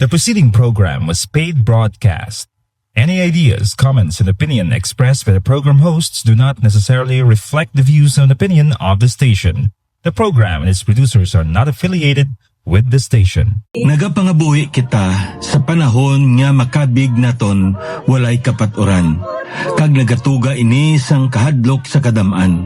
The preceding program was paid broadcast. Any ideas, comments, and opinion expressed by the program hosts do not necessarily reflect the views and opinion of the station. The program and its producers are not affiliated with the station. Nagapangabuhi kita sa panahon nga makabig naton walay kapaturan. Kag nagatuga ini sang kahadlok sa kadamaan.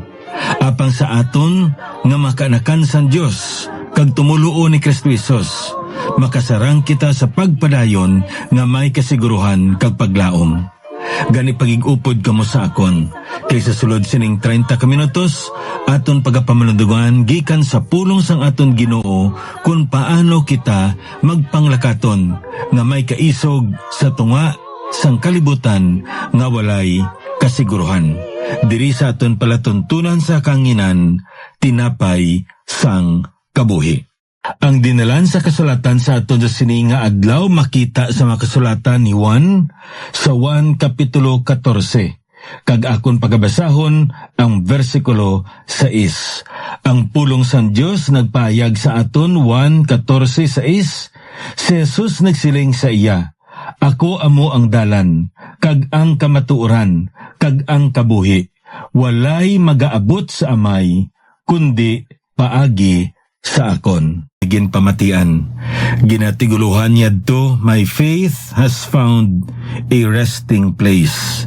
Apang sa aton nga makanakan sang Dios kag tumuluo ni Kristo Jesus. Makasarang kita sa pagpadayon nga may kasiguruhan kag paglaom. Gani pagigupod kamo sa akon. Kaysa sulod sining 30 ka minutos, aton pagapamalundugan gikan sa pulong sang aton Ginoo kung paano kita magpanglakaton nga may kaisog sa tunga sang kalibutan nga walay kasiguruhan. Diri sa aton palatuntunan sa kanginan, tinapay sang kabuhi. Ang dinalan sa kasulatan sa aton sa sininga adlaw makita sa mga kasulatan ni Juan sa Juan Kapitulo 14. Kag akon pagabasahon ang versikulo 6. Ang pulong sang Dios nagpahayag sa aton Juan 14:6. Si Jesus nagsiling sa iya, "Ako amo ang dalan, kag ang kamatuoran, kag ang kabuhi. Walay magaabot sa amay, kundi paagi sa akon." Gin pamatian. Ginatiguluhan yadto, "My faith has found a resting place."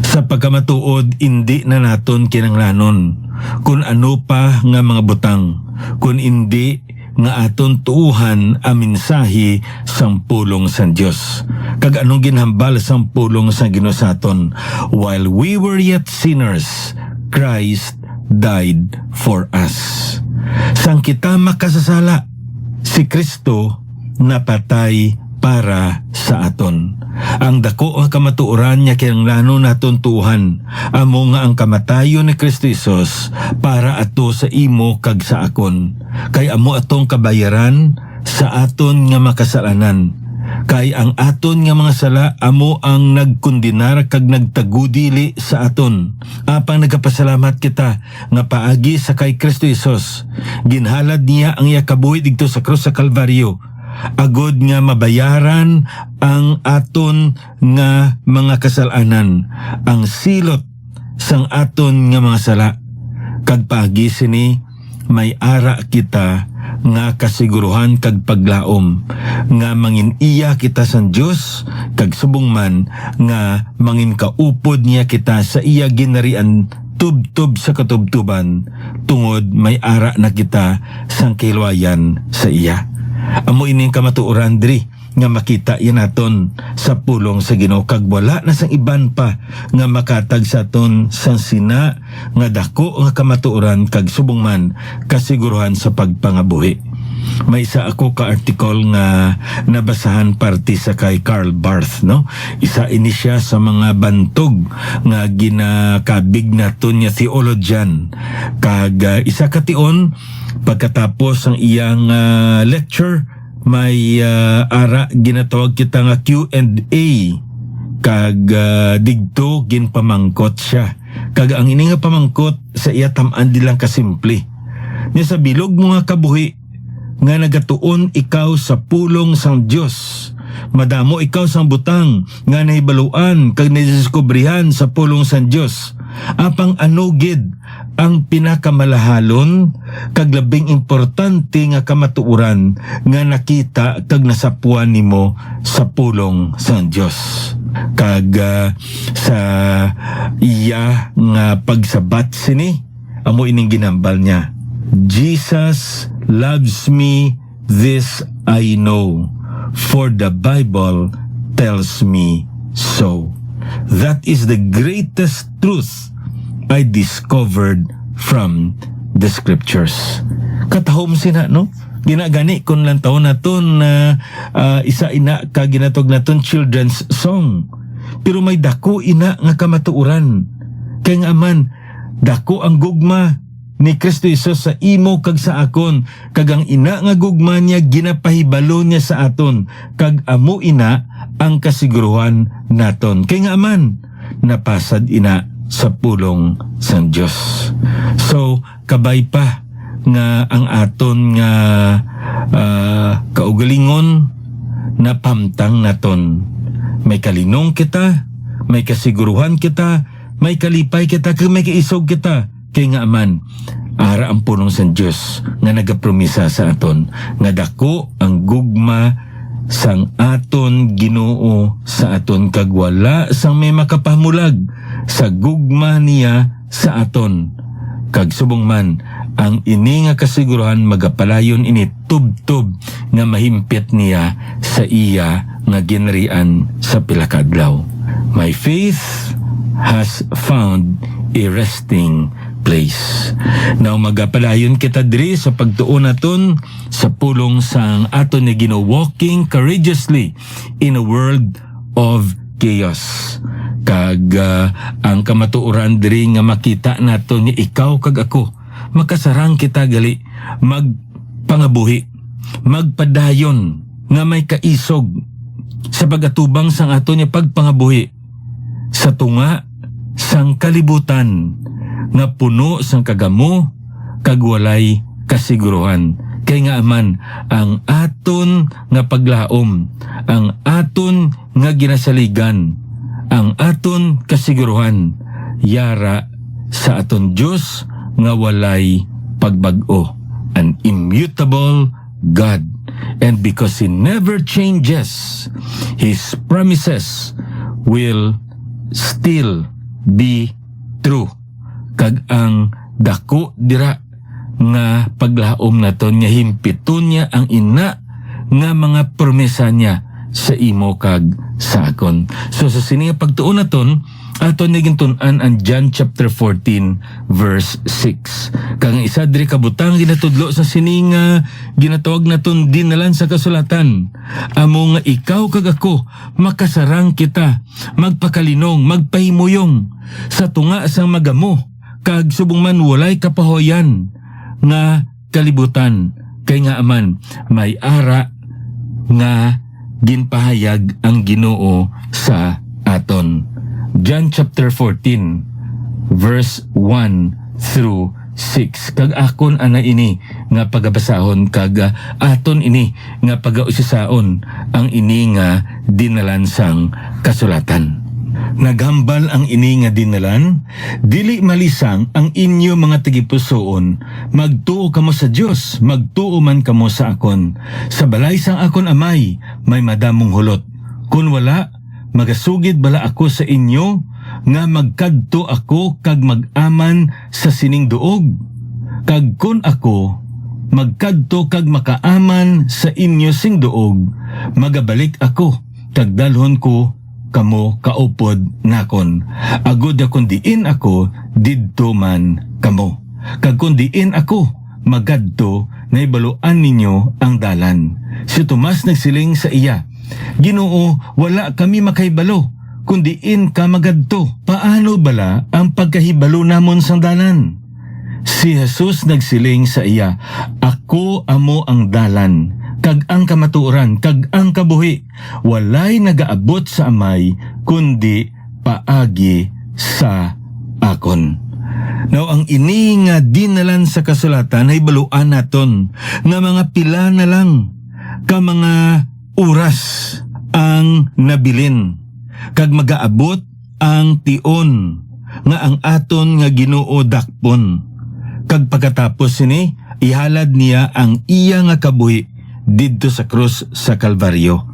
Sa pagkamatuod, hindi na naton kinanglanon kung ano pa nga mga butang, kung hindi nga aton tuuhan ang mensahe sang pulong sang Dios. Kag anong ginhambal sang pulong sang Ginoo sa aton? While we were yet sinners, Christ died for us. Sang kita makasasala, si Kristo napatay para sa aton. Ang dako nga kamatuoran niya kinahanglan naton tuhan. Amo nga ang kamatayon ni Kristo Jesus para ato sa imo kag sa akon. Kay amo atong kabayaran sa aton nga makasalanan. Kay ang aton nga mga sala amo ang nagkondenar kag nagtagudili sa aton. Apang nagapasalamat kita nga paagi sa kay Kristo Jesus. Ginhalad niya ang iya kabuhi didto sa krus sa Kalbaryo. Agod nga mabayaran ang aton nga mga kasalanan, ang silot sang aton nga mga sala. Kag paagi sini may ara kita nga kasiguruhan kag paglaom, nga mangin iya kita sa Dios kag subong man nga mangin kaupod niya kita sa iya ginarian tubtob sa katubtuban, tungod may ara na kita sang kilwayan sa iya. Amo ining kamatuoran diri nga makita yan naton sa pulong sa Ginoo, kag wala na sang iban pa nga makatag sa aton sang sina nga dako nga kamatuoran kag subong man kasiguruhan sa pagpangabuhi. May isa ako ka-article nga nabasahan parte sa kay Karl Barth, no? Isa ini siya sa mga bantog nga ginakabig naton nga theologian. Kag isa kation pagkatapos ang iyang lecture, may ara ginatawag kita nga Q&A. Kag digto ginpamangkot siya. Kag ang ini nga pamangkot sa iya tam-an di lang kasimple. Nya sa bilog mo nga kabuhi nga nagatuon ikaw sa pulong sang Dios. Madamo ikaw sang butang nga nahibaluan kag nadiskubrihan sa pulong sang Dios. Apang ano gid ang pinakamalahalon kag labing importante nga kamatuoran nga nakita kag nasapuan nimo sa pulong sang Dios. Kag sa iya nga pagsabat sini, amo ining ginambal niya. Jesus loves me, this I know, for the Bible tells me so. That is the greatest truth I discovered from the scriptures. Katahom sina, no? Ginagani kung lang taon naton na isa ina ka ginatog naton children's song. Pero may dako ina nga kamatuuran. Kaya nga man, dako ang gugma ni Kristo Jesus sa imo kag sa akon, kag ang ina nga gugma niya ginapahibalo niya sa aton, kag amo ina ang kasiguruhan naton. Kay nga man napasad ina sa pulong sang Dios. So kabay pa nga ang aton nga kaugalingon napamtang naton. May kalinong kita, may kasiguruhan kita, may kalipay kita, kag may kaisog kita. Kay nga man, ara ang punong san Diyos nga nagapromisa sa aton, nga dako ang gugma sang aton Ginoo sa aton, kag wala sang may makapamulag sa gugma niya sa aton. Kag subong man, ang ini nga kasiguruhan magapalayon ini tubtob nga mahimpit niya sa iya nga ginrian sa pila ka adlaw. My faith has found a resting place. Now magapalayon kita diri sa pagtuon naton sa pulong sang aton ni Ginoo, walking courageously in a world of chaos. Kag ang kamatuoran diri nga makita naton ni ikaw kag ako, makasarang kita gali magpangabuhi, magpadayon nga may kaisog sa pagatubang sang aton ni pagpangabuhi sa tunga sang kalibutan nga puno sang kagamo kag walay kasiguruhan. Kay nga aman ang aton nga paglaom, ang aton nga ginasaligan, ang aton kasiguruhan yara sa aton Dios nga walay pagbag-o, an immutable God. And because He never changes, His promises will still be true. Kag ang dako dira nga paglaom naton nga himpiton niya ang ina nga mga promesa niya sa imo kag sa akon. So sa sini nga pagtuon naton, aton naging tun-an ang John chapter 14 verse 6. Kang isa diri ka butang ginatudlo sa sini nga ginatawag naton dinalan sa kasulatan. Amo nga ikaw kag ako makasarang kita, magpakalinong, magpahimuyong sa tunga sang magamo kag subong man walay kapahoyan nga kalibutan. Kay nga aman may ara nga ginpahayag ang Ginoo sa aton. John chapter 14 verse 1 through 6. Kag akon ana ini nga pagabasahon kag aton ini nga pagausisaon ang ini nga dinalan sang kasulatan. Naghambal ang ini nga dinalan, dili malisang ang inyo mga tigipusoon, magtuo kamo sa Dios, magtuo man kamo sa akon. Sa balay sang akon amay, may madamong hulot. Kun wala, magasugid bala ako sa inyo, nga magkadto ako kag mag-aman sa sining duog. Kag kun ako, magkadto kag makaaman sa inyo sing duog, magabalik ako, kag dalhon ko kamo kaupod nakon. Agud akon diin ako, didto man kamo. Kag kun diin ako, magadto, naibaluan ninyo ang dalan. Si Tomas nagsiling sa iya, Ginoo, wala kami makaibalo, kundi in ka magadto. Paano bala ang pagkahibalo namon sang dalan? Si Jesus nagsiling sa iya, Ako amo ang dalan, kag ang kamatuoran, kag ang kabuhi. Walay nagaabot sa amay, kundi paagi sa akon. Now, ang ini nga dinalan sa kasulatan ay baluan naton nga mga pila na lang ka mga oras ang nabilin. Kag magaabot ang tion nga ang aton nga Ginoo dakpon. Kag pagkatapos sini, ihalad niya ang iya nga kabuhi didto sa krus sa Kalbaryo.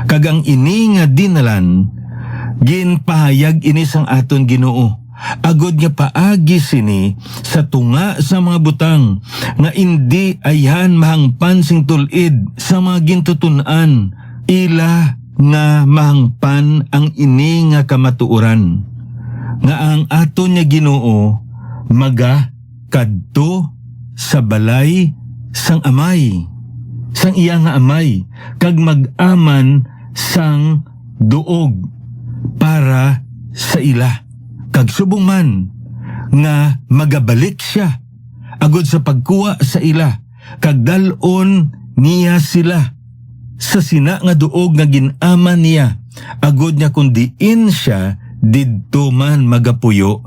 Kag ang ini nga dinalan, ginpahayag ini sang aton Ginoo. Agod nga paagi sini sa tunga sa mga butang nga indi ayhan mahangpan sing tulid sa mga gintutunan, ila nga mahangpan ang ini nga kamatuoran nga ang aton nga Ginoo maga kadto sa balay sang amay, sang iya nga amay, kag mag-aman sang duog para sa ila. Kag subong man nga magabalik siya agod sa pagkuha sa ila, kag dalon niya sila sa sina nga duog nga ginaman niya, agod niya kung diin siya didto man magapuyo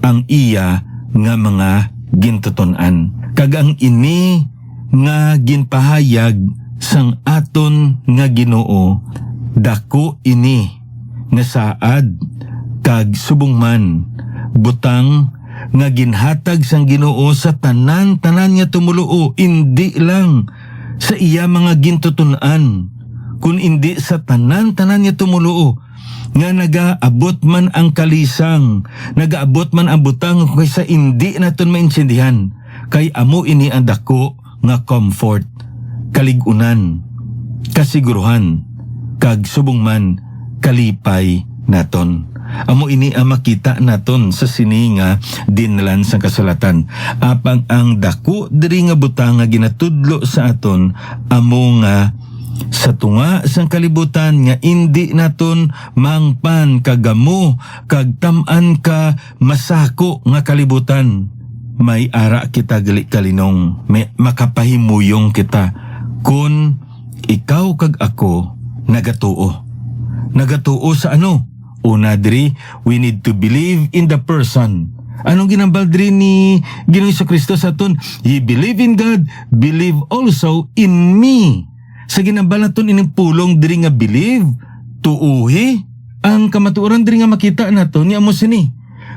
ang iya nga mga gintuton-an. Kag ang ini nga ginpahayag sang aton nga Ginoo, dako ini nga saad kag subong man butang nga ginhatag sang Ginoo sa tanan-tanan nga tumuluo, hindi lang sa iya mga gintutunan, kun hindi sa tanan-tanan nga tumuluo, nga nagaabot man ang kalisang, nagaabot man ang butang kaysa hindi naton maintindihan, kay amo ini ang dako nga comfort, kaligunan, kasiguruhan, kag subong man kalipay naton. Amo ini ang makita naton sa sini nga dinlan sa kasulatan. Apang ang dako diri nga butang nga ginatudlo sa aton, amo nga sa tunga sang kalibutan nga indi naton mangpan kagamo kag tam-an ka masako nga kalibutan. May ara kita gali kalinong, may makapahimuyong kita kun ikaw kag ako nagatuo. Nagatuo sa ano? Una diri, we need to believe in the person. Anong ginambal diri ni Ginoong Jesucristo sa aton? Ye believe in God, believe also in me. Sa ginambal naton ining pulong diri nga believe, tuuhi, ang kamatuoran diri nga makita naton ni amo sini.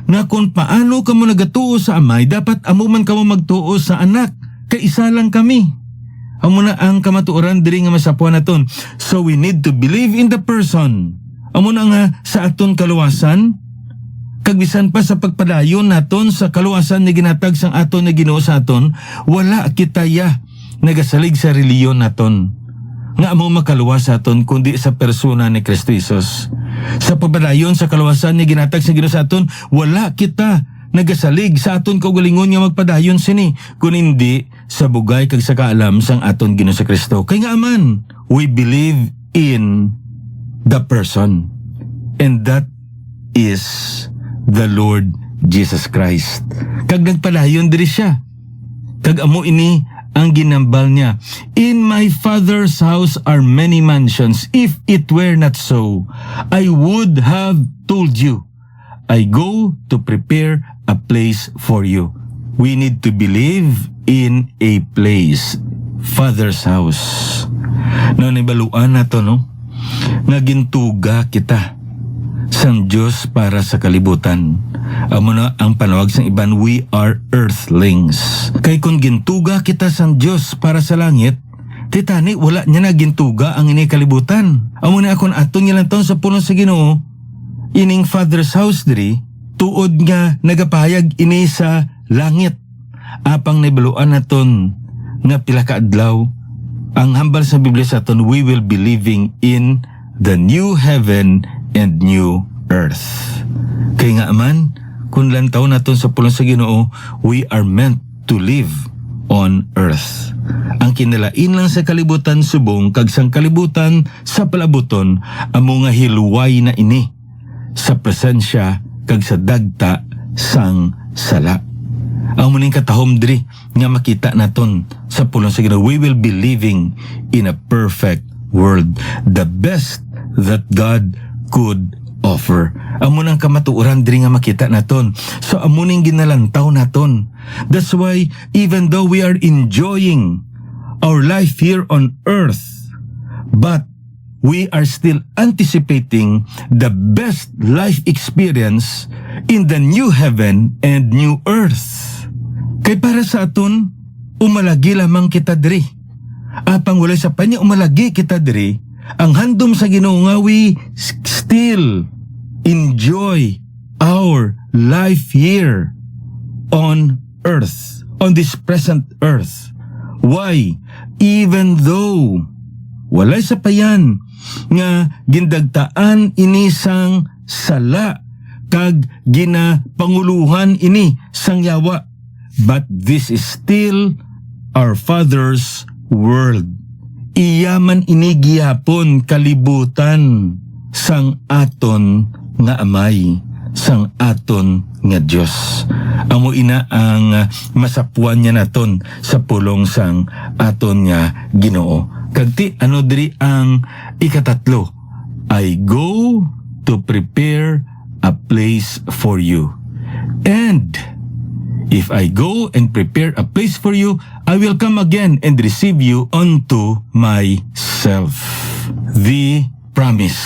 Nga kung paano kamo nagatuo sa amay, dapat amo man kamo magtuo sa anak. Kaisa lang kami. Amo na ang kamatuoran diri nga masapuan naton. So we need to believe in the person. Amo na nga sa aton kaluwasan, kagbisan pa sa pagpadayon naton sa kaluwasan ni ginatag sang aton na Ginoo sa aton, wala kitaya nagasalig sa reliyon naton. Nga amo makaluwas sa aton kundi sa persona ni Kristo Jesus. Sa pagpadayon sa kaluwasan ni ginatag sang Ginoo sa aton, wala kita nagasalig sa aton kaugalingon nga magpadayon sini, kun hindi sa bugay kag sa kaalam sang aton Ginoo sa Kristo. Kay nga aman, we believe in the person, and that is the Lord Jesus Christ. Kag nagpadayon diri siya, kag amo ini ang ginambal niya. In my Father's house are many mansions. If it were not so, I would have told you. I go to prepare a place for you. We need to believe in a place. Father's house. No, nibaluan na to, no? Nga gintuga kita sang Diyos para sa kalibutan. Amo na ang panawag sang iban, we are earthlings. Kay kung gintuga kita sang Diyos para sa langit, titani wala niya na gintuga ang ini kalibutan. Amo na akong aton niya lang taon sa pulong sa Ginoo, ining Father's house diri, tuod nga nagapahayag ini sa langit. Apang nibaluan naton nga pila ka adlaw, ang hambal sa Biblia sa aton, we will be living in the new heaven and new earth. Kaya nga man, kung lantaw naton sa pulong sa Ginoo, we are meant to live on earth. Ang kinalain lang sa kalibutan subong, kag sang kalibutan sa palabuton, amo nga hilway na ini sa presensya kag sa dagta sang sala. Ang muning katahom diri nga makita naton sa pulong sa Ginoo, we will be living in a perfect world, the best that God could offer. Amunang kamatuoran diri nga makita naton. So amuning ginalantaw naton. That's why even though we are enjoying our life here on earth, but we are still anticipating the best life experience in the new heaven and new earth. Kay para sa aton, umalagi lamang kita diri. Apang walay sa panya umalagi kita diri, ang handom sa Ginoo nga we still enjoy our life here on earth, on this present earth. Why? Even though walay sa payan nga gindagtaan ini sang sala kag ginapanguluhan ini sang yawa, but this is still our Father's world. Iyaman ini gihapon kalibutan sang aton nga amay, sang aton nga Dios. Amo ina ang masapuan niya naton sa pulong sang aton nga Ginoo. Kagti ano diri ang ikatatlo, I go to prepare a place for you. And If I go and prepare a place for you, I will come again and receive you unto myself. The promise.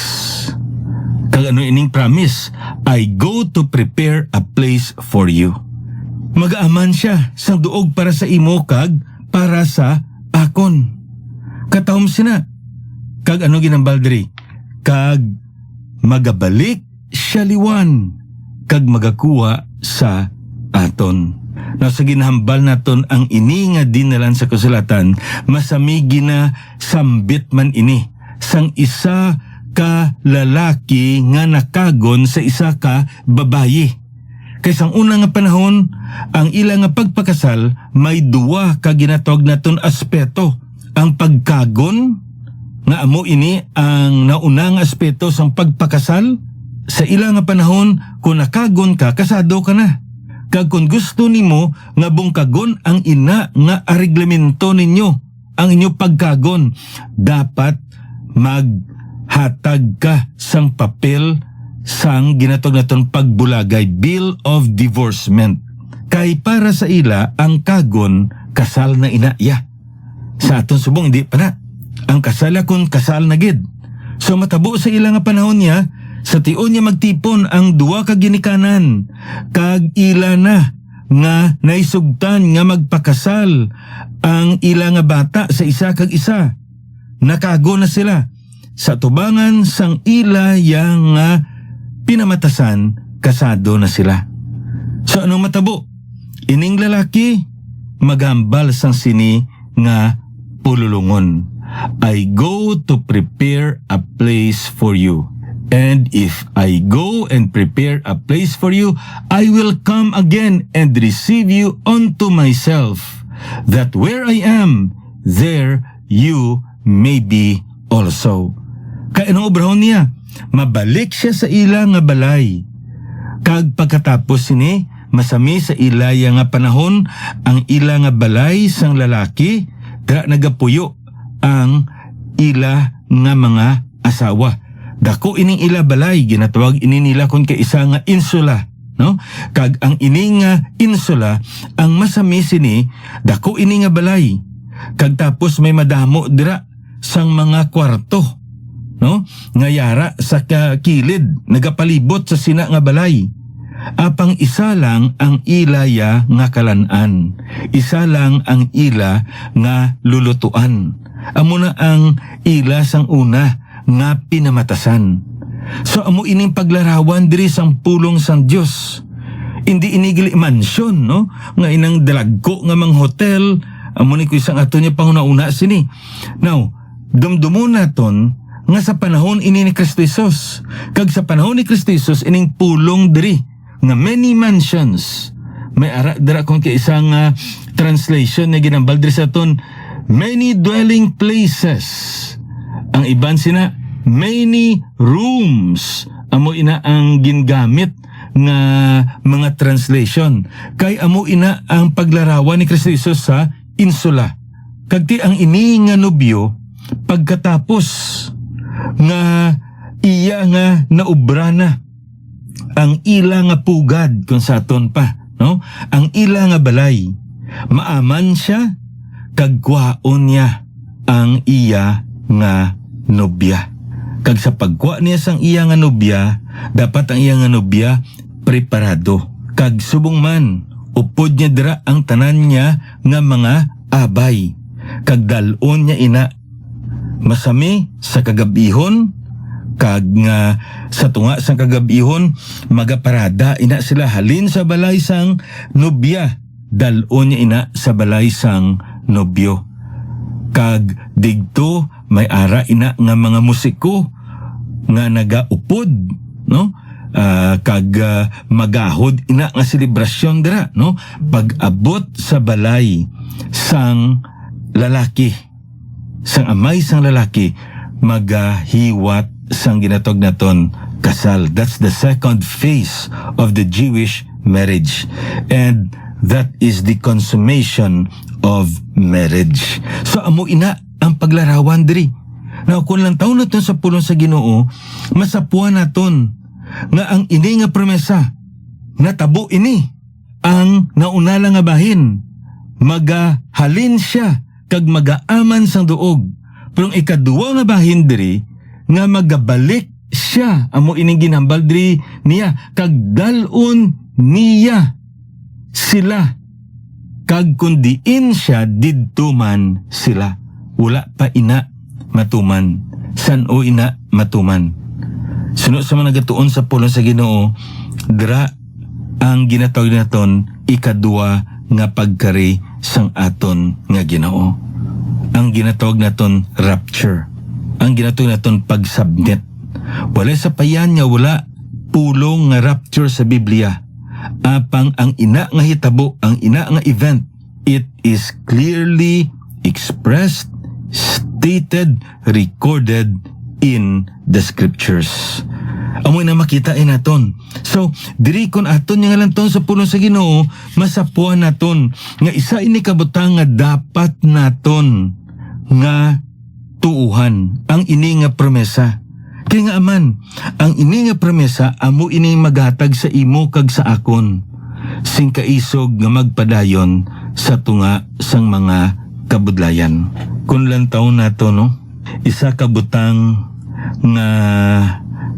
Kag ano ining promise? I go to prepare a place for you. Magaaman siya sang duog para sa imo kag para sa akon. Katahom sina. Kag ano ginambal diri? Kag magabalik siya liwan kag magakuha sa aton. Na sa ginhambal naton ang ini nga dinalan sa kasulatan, masami gina sambit man ini sang isa ka lalaki nga nakagon sa isa ka babayi. Kaysang una nga panahon, ang ila nga pagpakasal may duwa ka ginatawag naton aspeto. Ang pagkagon nga amo ini ang naunang aspeto sang pagpakasal. Sa ila nga panahon, kung nakagon ka, kasado ka na. Kag kung gusto nimo nga bungkagon ang ina nga ariglamento ninyo, ang inyo pagkagon, dapat maghatag ka sang papel sang ginatawag naton pagbulagay, Bill of Divorcement. Kay para sa ila, ang kagon, kasal na inaya. Sa aton subong, hindi pa na. Ang kasala kung kasal na gid. So matabo sa ila nga panahon niya, sa tion niya magtipon ang duwa ka ginikanan, kag ila na nga naisugtan nga magpakasal ang ila nga bata sa isa kag isa. Nakago na sila. Sa tubangan sang ila yang nga pinamatasan, kasado na sila. So anong matabo? Ining lalaki, maghambal sang sini nga pululungon. I go to prepare a place for you. And if I go and prepare a place for you, I will come again and receive you unto myself, that where I am, there you may be also. Kaya anong obrahon niya? Mabalik siya sa ila nga balay. Kag pagkatapos sini, masami sa ilaya nga panahon, ang ila nga balay sang lalaki, dra nagapuyo ang ila nga mga asawa. Dako ining ila balay, ginatawag ini nila kun kay isa nga insula, no? Kag ang ini nga insula, ang masami sini, dako ini nga balay. Kag tapos may madamo dira sang mga kwarto, no? Nga yara sa kilid, nagapalibot sa sina nga balay. Apang isa lang ang ilaya nga kalanan. Isa lang ang ila nga lulutuan. Amo na ang ila sang una nga pinamatasan. So amo ining paglarawan diri sang pulong sang Dios. Hindi inigili mansyon, no? Nga inang dalagko nga mang hotel, amo ni ko isang ato niya pangunauna sini. Now, dumdumon naton nga sa panahon ini ni Kristo Jesus. Kag sa panahon ni Kristo Jesus ining pulong diri nga many mansions. May ara dira kung kay isang translation na ginambal diri sa aton, many dwelling places. Ang iban sina, many rooms. Amo ina ang gingamit nga mga translation. Kay amo ina ang paglarawan ni Kristo Jesus sa insula. Kagti ang ini nga nobyo, pagkatapos nga iya nga naubra na ang ila nga pugad kung saton pa, no? Ang ila nga balay, maaman siya, kagkwaon niya ang iya nga nobya. Kag sa pagkuha niya sang iya nga nobya, dapat ang iya nga nobya preparado. Kag subong man, upod niya dira ang tanan niya nga mga abay. Kag dalon niya ina. Masami sa kagabihon, kag nga sa tunga sang kagabihon, magaparada ina sila halin sa balay sang nobya. Dalon niya ina sa balay sang nobyo. Kag digto may ara ina nga mga musiko nga nagaupod, no? Kag magahod ina nga selebrasyon dira, no? Pag-abot sa balay sang lalaki, sang amay sang lalaki, magahiwat sang ginatog naton kasal. That's the second phase of the Jewish marriage. And that is the consummation of marriage. So amo ina ang paglarawan diri. Now kung lang taon naton sa pulong sa Ginoo, masapuan naton nga ang ini nga promesa natabo ini. ang naunala nga bahin. Magahalin siya kag magaaman sang duog. Pero ang ikaduwa nga bahin diri nga magabalik siya amo ining ginhambal diri niya kag dalon niya sila kag kundiin siya didto man sila. Wala pa ina matuman. San o ina matuman. Sunod sa mga nagatuon sa pulong sa Ginoo, dira ang ginatawag naton ikaduwa nga pagkari sang aton nga Ginoo. Ang ginatawag naton rapture. Ang ginatawag naton pagsubmit. Wala sa payan nga wala pulong nga rapture sa Biblia. Apang ang ina nga hitabo, ang ina nga event, it is clearly expressed, stated, recorded in the scriptures. Amoy na makita naton. So, diri kon aton nga lanton sa pulong sa Ginoo, masapuan naton nga isa ini kabutang nga dapat naton nga tuuhan ang ini nga promesa. Kaya nga aman, ang ini nga promesa amo ini maghatag sa imo kag sa akon sing kaisog nga magpadayon sa tunga sang mga kabudlayan. Kung lantaw nato no, isa ka butang nga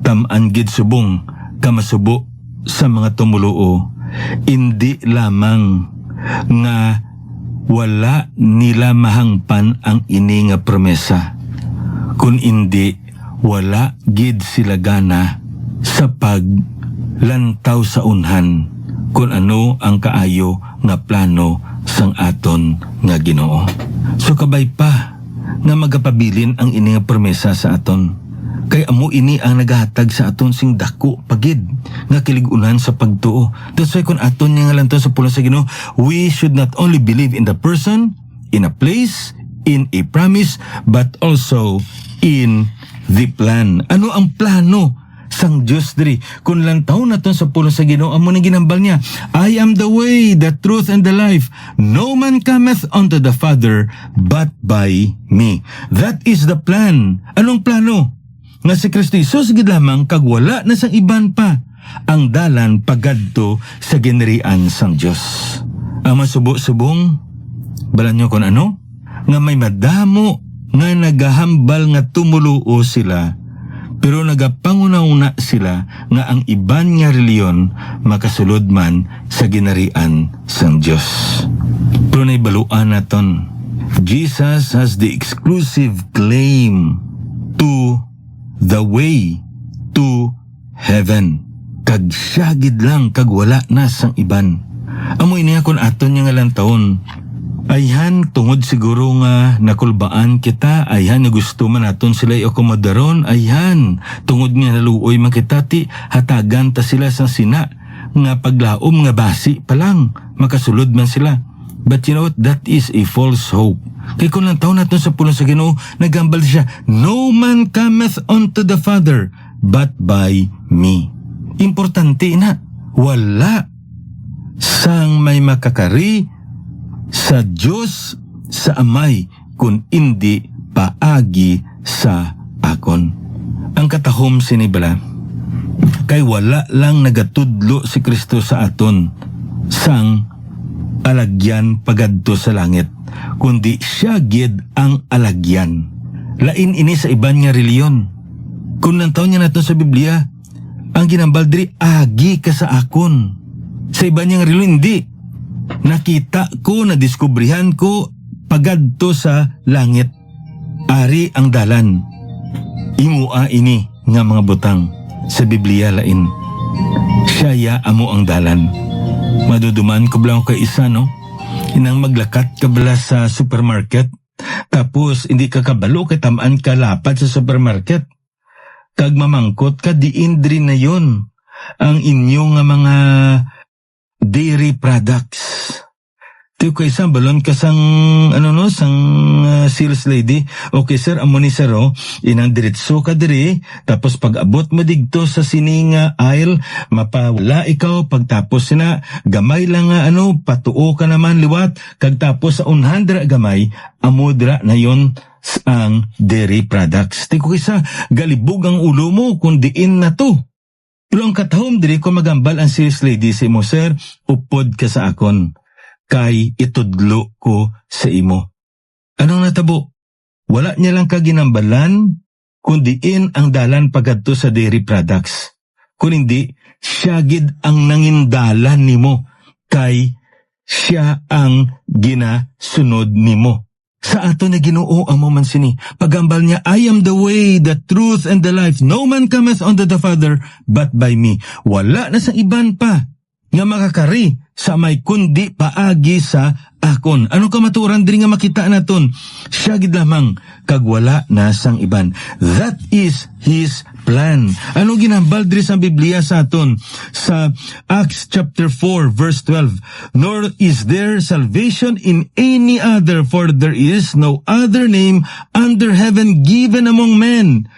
taman gid subong kamasubo sa mga tumuluo, hindi lamang nga wala nila mahangpan ang ini nga promesa, kun hindi wala gid sila gana sa paglantaw sa unhan kung ano ang kaayo nga plano sang aton nga Ginoo. So kabay pa nga magapabilin ang ini nga promesa sa aton. Kay amo ini ang nagahatag sa aton sing dako pagid nga kiligunan sa pagtuo. That's why kung aton nga lantaw sa pulong sa Ginoo, we should not only believe in the person, in a place, in a promise, but also in the plan. Ano ang plano sang Dios diri? Kung lantaw naton sa pulong sa Ginoo, amo nang ginambal niya, I am the way, the truth, and the life. No man cometh unto the Father but by me. That is the plan. Anong plano? Nga si Kristo Jesus gid lamang kag wala na sang iban pa ang dalan pagadto sa ginerian sang Dios. Ang masubo-subong balan nyo kon ano? Nga may madamo nga nagahambal nga tumuluo sila, pero nagapanguna-una sila nga ang iban nga reliyon makasulod man sa ginarian sang Dios. Pero naibaluan naton, Jesus has the exclusive claim to the way to heaven. Kag siya gid lang kag wala na sang iban. Amoy niya kon aton nga lantawon. Ayhan tungod siguro nga nakulbaan kita, ayhan nga gusto man naton sila i-akomodaron, ayhan tungod nga naluoy man kita ti hatagan ta sila sang sina nga paglaom nga basi pa lang makasulod man sila. But you know what? That is a false hope. Kaya kung lang taon natin sa pulong sa Ginoo, nagambal siya, no man cometh unto the Father but by me. Importante na, wala sang may makakari sa Diyos sa Amay kung hindi paagi sa akon. Ang katahom sinibala, kay wala lang nagatudlo si Kristo sa aton sang alagyan pagadto sa langit, kundi siya gid ang alagyan. Lain ini sa iban nga reliyon. Kung nantaw niya nato sa Biblia, ang ginambal diri agi ka sa akon. Sa iban nga reliyon hindi. Nakita ko, nadiskubrihan ko pagadto sa langit. Ari ang dalan. Imua ini nga mga butang sa Biblia lain. Siya ya amo ang dalan. Maduduman ko lang kay isa no, inang maglakat ka bala sa supermarket, tapos hindi ka kabalo kay tamaan ka lapad sa supermarket, kag mamangkot ka diin diri na yon ang inyong mga dairy products. Tiyo ko isang balon ka sang sales lady. Okay sir, amo ni sir inang diretso ka diri, tapos pag abot mo digto sa sininga aisle, mapawala ikaw, pagtapos na gamay lang nga patuo ka naman liwat, kag tapos sa 100 gamay, amo dira na yon ang dairy products. Tiyo ko isa, galibog ang ulo mo kung diin na to. Pero ang katahom diri ko magambal ang sis lady sa imo, sir, upod ka sa akon, kay itudlo ko sa imo. Anong natabo? Wala niya lang kaginambalan, kundiin ang dalan pagadto sa dairy products. Kung hindi, siya gid ang nangindalan nimo, kay siya ang ginasunod nimo. Sa ato na Ginoo amo man sini. Pagambal niya, I am the way, the truth, and the life. No man cometh unto the Father but by me. Wala na sa iban pa nga makakari sa may kundi paagi sa akon. Ano ka maturan diri nga makita naton? Siya gid lamang kag wala na sang iban. That is His plan. Ano ginambal diri sa Biblia sa aton? Sa Acts chapter 4 verse 12. Nor is there salvation in any other, for there is no other name under heaven given among men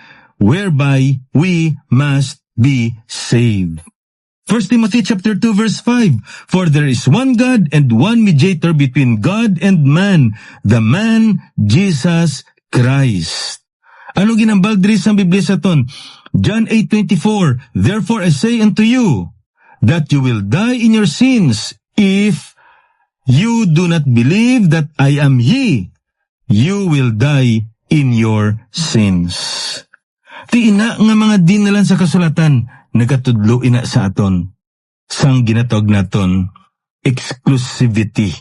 whereby we must be saved. 1 Timothy chapter 2 verse 5, for there is one God and one mediator between God and man, the man Jesus Christ. Ano ginambal diri sa Biblia sa ton? John 8:24, therefore I say unto you, that you will die in your sins, if you do not believe that I am He, you will die in your sins. Ti ina nga mga dinalan sa kasulatan, nagatudlo ina sa aton sang ginatog naton exclusivity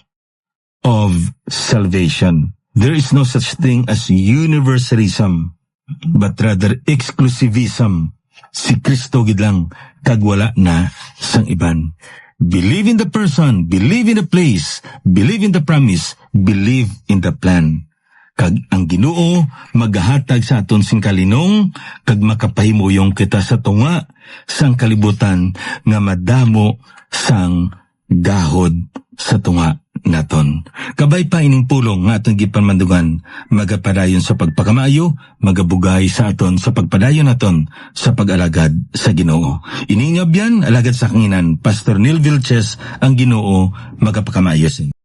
of salvation. There is no such thing as universalism, but rather exclusivism. Si Kristo gid lang kag wala na sang iban. Believe in the person, believe in the place, believe in the promise, believe in the plan. Kag ang Ginoo magahatag sa aton sing kalinong, kag makapahimuyong kita sa tunga sang kalibutan nga madamo sang gahod sa tunga naton. Kabay pa ining pulong nga aton gipanmandugan, magapadayon sa pagpakamayo, magabugay sa aton sa pagpadayon naton sa pag-alagad sa Ginoo. Ininyo biyan alagad sa kanginan, Pastor Neil Vilches, ang Ginoo magapakamayo sa inyo.